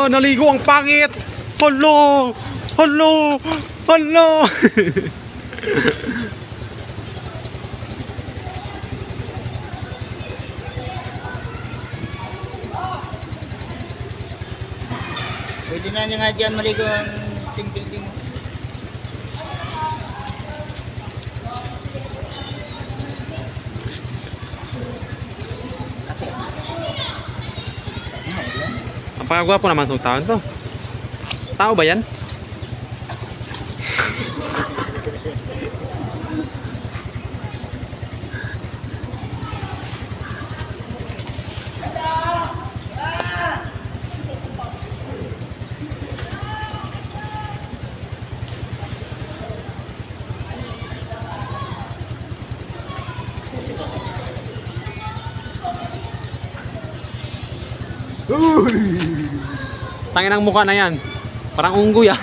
naligo ang pangit. Hala! Hala! Hala! Pwede na niya nga dyan maligo ang ting-ting-ting. Ang pagkagwapo naman itong tao to. Tao ba yan? Tangin ang mukha na yan. Parang unggoy ah.